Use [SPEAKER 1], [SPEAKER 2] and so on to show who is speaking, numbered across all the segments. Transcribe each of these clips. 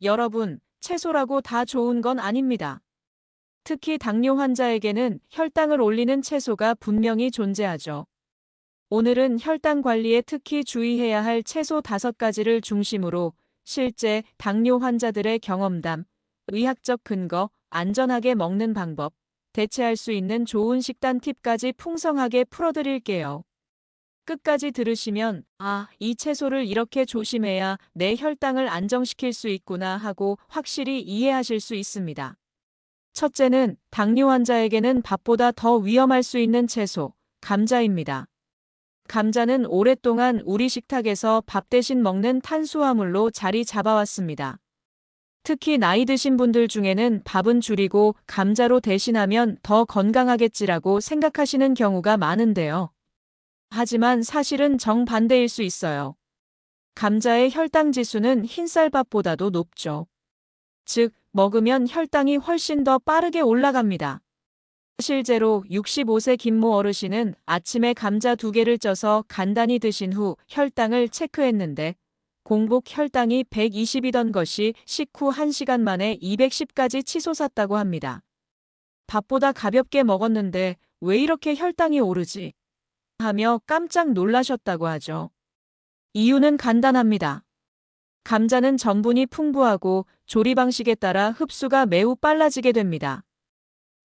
[SPEAKER 1] 여러분, 채소라고 다 좋은 건 아닙니다. 특히 당뇨 환자에게는 혈당을 올리는 채소가 분명히 존재하죠. 오늘은 혈당 관리에 특히 주의해야 할 채소 5가지를 중심으로 실제 당뇨 환자들의 경험담, 의학적 근거, 안전하게 먹는 방법, 대체할 수 있는 좋은 식단 팁까지 풍성하게 풀어드릴게요. 끝까지 들으시면, 이 채소를 이렇게 조심해야 내 혈당을 안정시킬 수 있구나 하고 확실히 이해하실 수 있습니다. 첫째는 당뇨 환자에게는 밥보다 더 위험할 수 있는 채소, 감자입니다. 감자는 오랫동안 우리 식탁에서 밥 대신 먹는 탄수화물로 자리 잡아왔습니다. 특히 나이 드신 분들 중에는 밥은 줄이고 감자로 대신하면 더 건강하겠지라고 생각하시는 경우가 많은데요. 하지만 사실은 정반대일 수 있어요. 감자의 혈당 지수는 흰쌀밥보다도 높죠. 즉, 먹으면 혈당이 훨씬 더 빠르게 올라갑니다. 실제로 65세 김모 어르신은 아침에 감자 2개를 쪄서 간단히 드신 후 혈당을 체크했는데 공복 혈당이 120이던 것이 식후 1시간 만에 210까지 치솟았다고 합니다. 밥보다 가볍게 먹었는데 왜 이렇게 혈당이 오르지? 하며 깜짝 놀라셨다고 하죠. 이유는 간단합니다. 감자는 전분이 풍부하고 조리 방식에 따라 흡수가 매우 빨라지게 됩니다.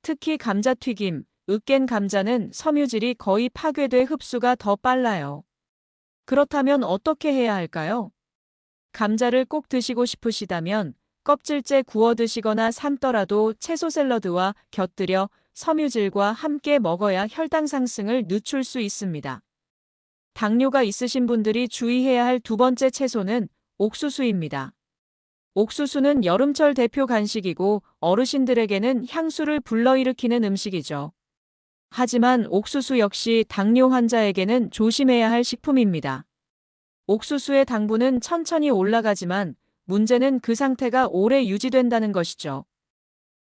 [SPEAKER 1] 특히 감자튀김, 으깬 감자는 섬유질이 거의 파괴돼 흡수가 더 빨라요. 그렇다면 어떻게 해야 할까요? 감자를 꼭 드시고 싶으시다면 껍질째 구워 드시거나 삶더라도 채소 샐러드와 곁들여 섬유질과 함께 먹어야 혈당 상승을 늦출 수 있습니다. 당뇨가 있으신 분들이 주의해야 할 2번째 채소는 옥수수입니다. 옥수수는 여름철 대표 간식이고 어르신들에게는 향수를 불러일으키는 음식이죠. 하지만 옥수수 역시 당뇨 환자에게는 조심해야 할 식품입니다. 옥수수의 당분은 천천히 올라가지만 문제는 그 상태가 오래 유지된다는 것이죠.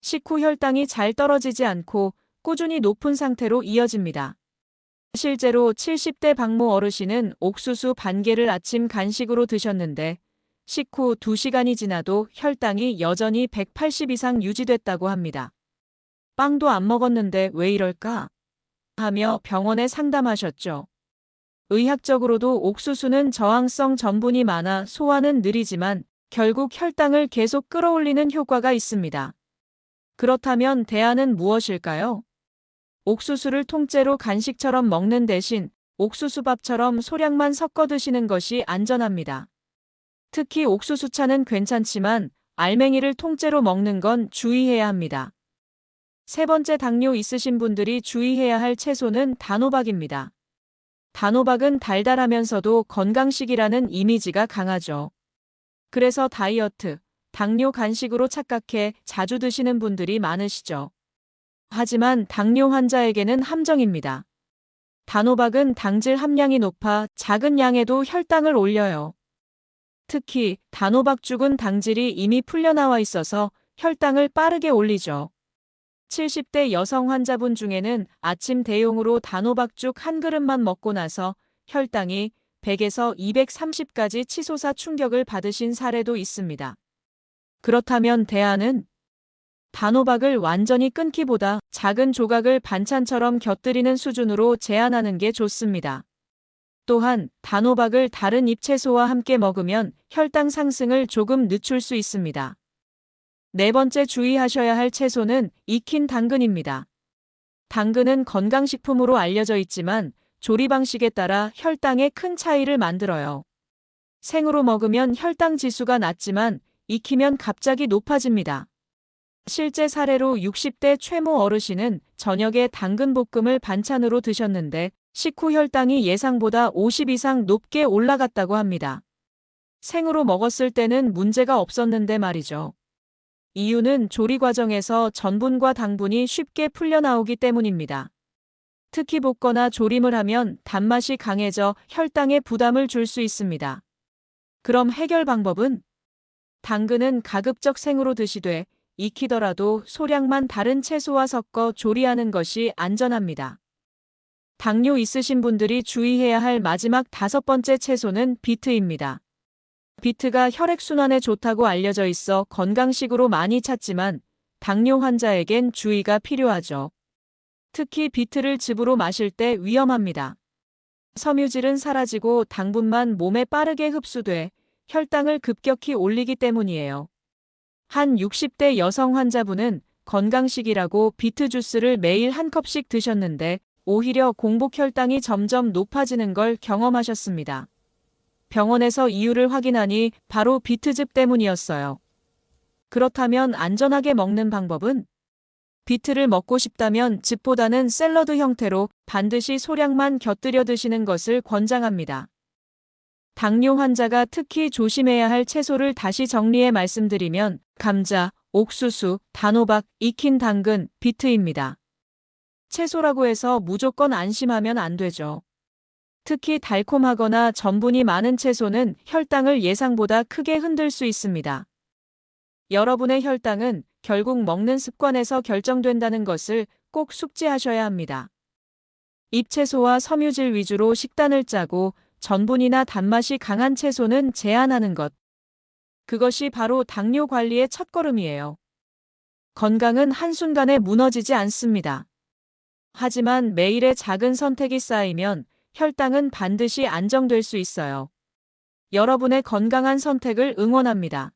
[SPEAKER 1] 식후 혈당이 잘 떨어지지 않고 꾸준히 높은 상태로 이어집니다. 실제로 70대 박모 어르신은 옥수수 반 개를 아침 간식으로 드셨는데 식후 2시간이 지나도 혈당이 여전히 180 이상 유지됐다고 합니다. 빵도 안 먹었는데 왜 이럴까? 하며 병원에 상담하셨죠. 의학적으로도 옥수수는 저항성 전분이 많아 소화는 느리지만 결국 혈당을 계속 끌어올리는 효과가 있습니다. 그렇다면 대안은 무엇일까요? 옥수수를 통째로 간식처럼 먹는 대신 옥수수밥처럼 소량만 섞어 드시는 것이 안전합니다. 특히 옥수수차는 괜찮지만 알맹이를 통째로 먹는 건 주의해야 합니다. 3번째 당뇨 있으신 분들이 주의해야 할 채소는 단호박입니다. 단호박은 달달하면서도 건강식이라는 이미지가 강하죠. 그래서 다이어트, 당뇨 간식으로 착각해 자주 드시는 분들이 많으시죠. 하지만 당뇨 환자에게는 함정입니다. 단호박은 당질 함량이 높아 작은 양에도 혈당을 올려요. 특히 단호박죽은 당질이 이미 풀려나와 있어서 혈당을 빠르게 올리죠. 70대 여성 환자분 중에는 아침 대용으로 단호박죽 1그릇만 먹고 나서 혈당이 100에서 230까지 치솟아 충격을 받으신 사례도 있습니다. 그렇다면 대안은 단호박을 완전히 끊기보다 작은 조각을 반찬처럼 곁들이는 수준으로 제한하는 게 좋습니다. 또한 단호박을 다른 잎채소와 함께 먹으면 혈당 상승을 조금 늦출 수 있습니다. 4번째 주의하셔야 할 채소는 익힌 당근입니다. 당근은 건강식품으로 알려져 있지만 조리 방식에 따라 혈당에 큰 차이를 만들어요. 생으로 먹으면 혈당 지수가 낮지만 익히면 갑자기 높아집니다. 실제 사례로 60대 최모 어르신은 저녁에 당근볶음을 반찬으로 드셨는데 식후 혈당이 예상보다 50 이상 높게 올라갔다고 합니다. 생으로 먹었을 때는 문제가 없었는데 말이죠. 이유는 조리 과정에서 전분과 당분이 쉽게 풀려나오기 때문입니다. 특히 볶거나 조림을 하면 단맛이 강해져 혈당에 부담을 줄 수 있습니다. 그럼 해결 방법은? 당근은 가급적 생으로 드시되 익히더라도 소량만 다른 채소와 섞어 조리하는 것이 안전합니다. 당뇨 있으신 분들이 주의해야 할 마지막 5번째 채소는 비트입니다. 비트가 혈액순환에 좋다고 알려져 있어 건강식으로 많이 찾지만 당뇨 환자에겐 주의가 필요하죠. 특히 비트를 즙으로 마실 때 위험합니다. 섬유질은 사라지고 당분만 몸에 빠르게 흡수돼 혈당을 급격히 올리기 때문이에요. 한 60대 여성 환자분은 건강식이라고 비트 주스를 매일 한 컵씩 드셨는데 오히려 공복 혈당이 점점 높아지는 걸 경험하셨습니다. 병원에서 이유를 확인하니 바로 비트즙 때문이었어요. 그렇다면 안전하게 먹는 방법은? 비트를 먹고 싶다면 즙보다는 샐러드 형태로 반드시 소량만 곁들여 드시는 것을 권장합니다. 당뇨 환자가 특히 조심해야 할 채소를 다시 정리해 말씀드리면 감자, 옥수수, 단호박, 익힌 당근, 비트입니다. 채소라고 해서 무조건 안심하면 안 되죠. 특히 달콤하거나 전분이 많은 채소는 혈당을 예상보다 크게 흔들 수 있습니다. 여러분의 혈당은 결국 먹는 습관에서 결정된다는 것을 꼭 숙지하셔야 합니다. 잎채소와 섬유질 위주로 식단을 짜고 전분이나 단맛이 강한 채소는 제한하는 것. 그것이 바로 당뇨 관리의 첫걸음이에요. 건강은 한순간에 무너지지 않습니다. 하지만 매일의 작은 선택이 쌓이면 혈당은 반드시 안정될 수 있어요. 여러분의 건강한 선택을 응원합니다.